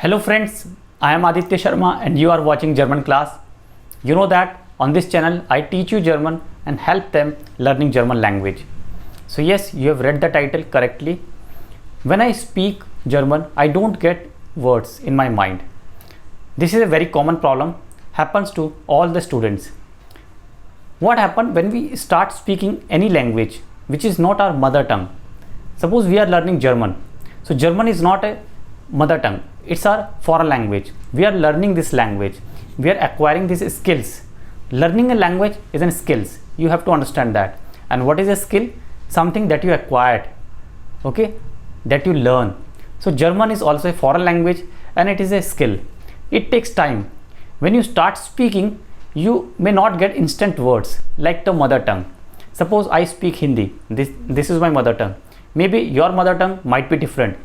Hello friends, I am Aditya Sharma and you are watching German class. You know that on this channel I teach you German and help them learning German language. So yes, you have read the title correctly. When I speak German, I don't get words in my mind. This is a very common problem, happens to all the students. What happens when we start speaking any language which is not our mother tongue? Suppose we are learning German. So German is not a mother tongue, it's our foreign language. We are learning this language, we are acquiring these skills. Learning a language is a skill, you have to understand that. And what is a skill? Something that you acquired, okay, that you learn. So German is also a foreign language and it is a skill. It takes time. When you start speaking, you may not get instant words like the mother tongue. Suppose I speak Hindi, this is my mother tongue. Maybe your mother tongue might be different,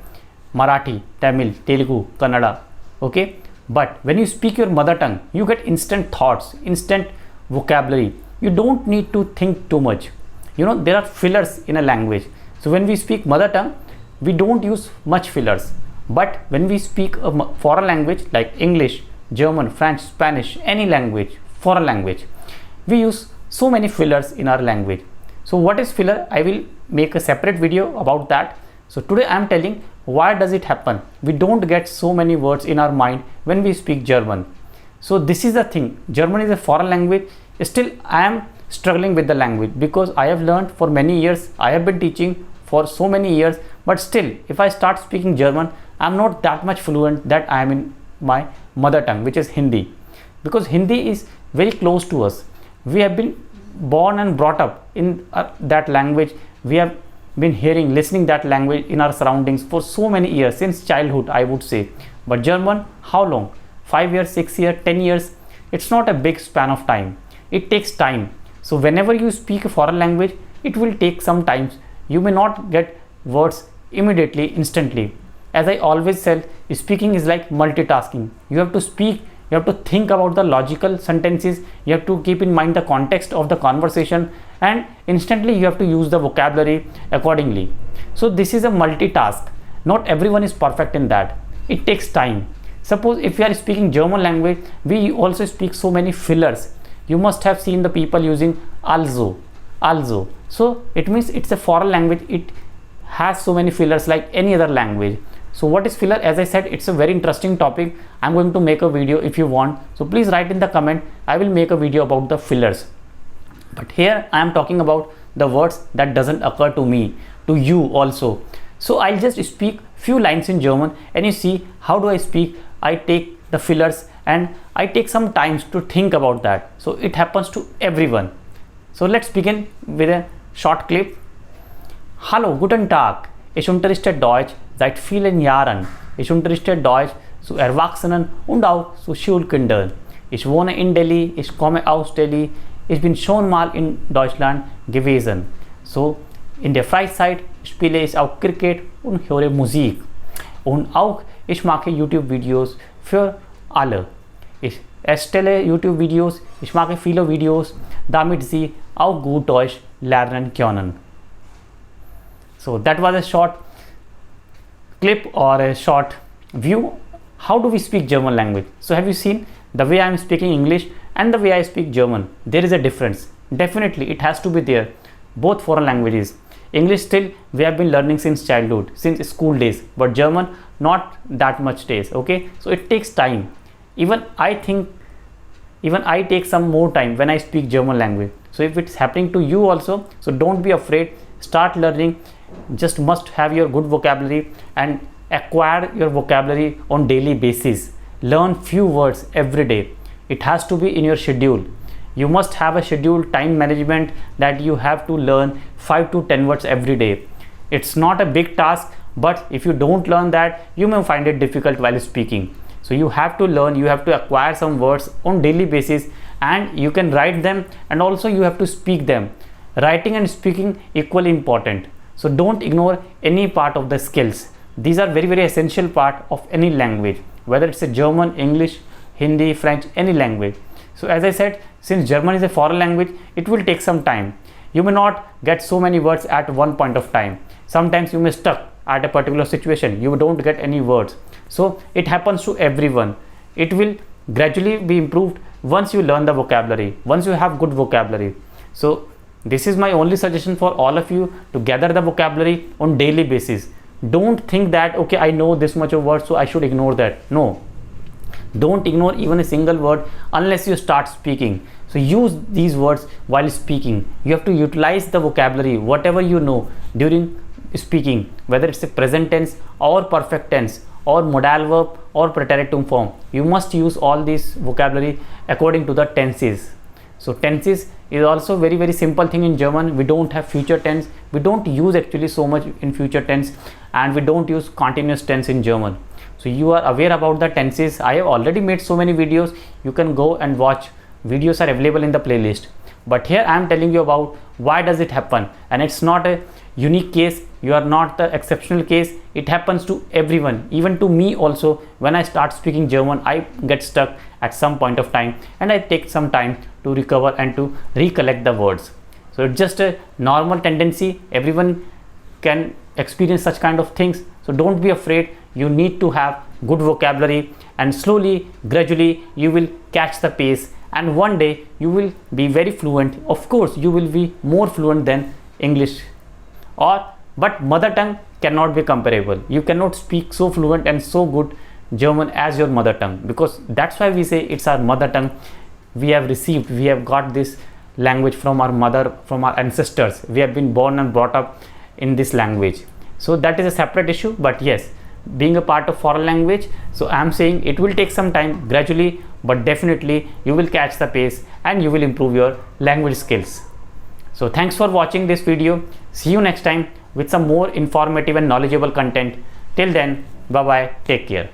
Marathi, Tamil, Telugu, Kannada, okay? But when you speak your mother tongue, you get instant thoughts, instant vocabulary. You don't need to think too much. You know, there are fillers in a language. So when we speak mother tongue, we don't use much fillers. But when we speak a foreign language like English, German, French, Spanish, any language, foreign language, we use so many fillers in our language. So what is filler? I will make a separate video about that. So today I am telling why does it happen. We don't get so many words in our mind when we speak German. So this is the thing. German is a foreign language. Still I am struggling with the language because I have learned for many years. I have been teaching for so many years. But still, if I start speaking German, I am not that much fluent that I am in my mother tongue, which is Hindi. Because Hindi is very close to us. We have been born and brought up in that language. We have been hearing, listening that language in our surroundings for so many years, since childhood I would say. But German, how long? 5 years, 6 years, 10 years? It's not a big span of time. It takes time. So whenever you speak a foreign language, it will take some time. You may not get words immediately, instantly. As I always said, speaking is like multitasking. You have to speak, you have to think about the logical sentences, you have to keep in mind the context of the conversation, and instantly you have to use the vocabulary accordingly. So this is a multitask. Not everyone is perfect in that. It takes time. Suppose if you are speaking German language, we also speak so many fillers. You must have seen the people using also. So it means it's a foreign language. It has so many fillers like any other language. So what is filler? As I said, it's a very interesting topic. I'm going to make a video if you want. So please write in the comment. I will make a video about the fillers. But here I am talking about the words that doesn't occur to me, to you also. So I'll just speak few lines in German and you see how do I speak. I take the fillers and I take some time to think about that. So it happens to everyone. So let's begin with a short clip. Hallo, guten Tag. Ich unterrichte Deutsch seit vielen Jahren. Ich unterrichte Deutsch zu Erwachsenen und auch zu Schulkindern. Ich wohne in Delhi, ich komme aus Delhi. Ich bin schon mal in Deutschland gewesen. So in der Freizeit spiele ich auch Cricket und höre Musik. Und auch ich mache YouTube-Videos für alle. Ich erstelle YouTube-Videos, ich mache viele Videos, damit Sie auch gut Deutsch lernen können. So that was a short clip or a short view. How do we speak German language? So have you seen the way I am speaking English and the way I speak German? There is a difference. Definitely it has to be there. Both foreign languages. English still we have been learning since childhood, since school days. But German not that much days. Okay. So it takes time. Even I take some more time when I speak German language. So if it's happening to you also, so don't be afraid. Start learning. Just must have your good vocabulary and acquire your vocabulary on daily basis. Learn few words every day. It has to be in your schedule. You must have a schedule, time management, that you have to learn 5 to 10 words every day. It's not a big task, but if you don't learn that, you may find it difficult while speaking. So you have to learn, you have to acquire some words on daily basis, and you can write them, and also you have to speak them. Writing and speaking equally important. So don't ignore any part of the skills. These are very, very essential part of any language, whether it's a German, English, Hindi, French, any language. So as I said, since German is a foreign language, it will take some time. You may not get so many words at one point of time. Sometimes you may stuck at a particular situation, you don't get any words. So it happens to everyone. It will gradually be improved once you learn the vocabulary, once you have good vocabulary. So this is my only suggestion for all of you, to gather the vocabulary on daily basis. Don't think that okay, I know this much of words, so I should ignore that. No, don't ignore even a single word unless you start speaking. So use these words while speaking. You have to utilize the vocabulary, whatever you know, during speaking, whether it's a present tense or perfect tense or modal verb or preteritum form. You must use all these vocabulary according to the tenses. So tenses is also very simple thing in German. We don't have future tense. We don't use actually so much in future tense, and we don't use continuous tense in German. So you are aware about the tenses. I have already made so many videos. You can go and watch. Videos are available in the playlist. But here I am telling you about why does it happen, and it's not a unique case. You are not the exceptional case. It happens to everyone, even to me also. When I start speaking German, I get stuck at some point of time, and I take some time to recover and to recollect the words. So it's just a normal tendency. Everyone can experience such kind of things. So don't be afraid. You need to have good vocabulary, and slowly, gradually, you will catch the pace, and one day you will be very fluent. Of course, you will be more fluent than English, but mother tongue cannot be comparable. You cannot speak so fluent and so good German as your mother tongue, because that's why we say it's our mother tongue. We have got this language from our mother, from our ancestors. We have been born and brought up in this language. So that is a separate issue. But yes, being a part of foreign language, so I am saying it will take some time, gradually, but definitely you will catch the pace and you will improve your language skills. So thanks for watching this video. See you next time with some more informative and knowledgeable content. Till then, bye bye, take care.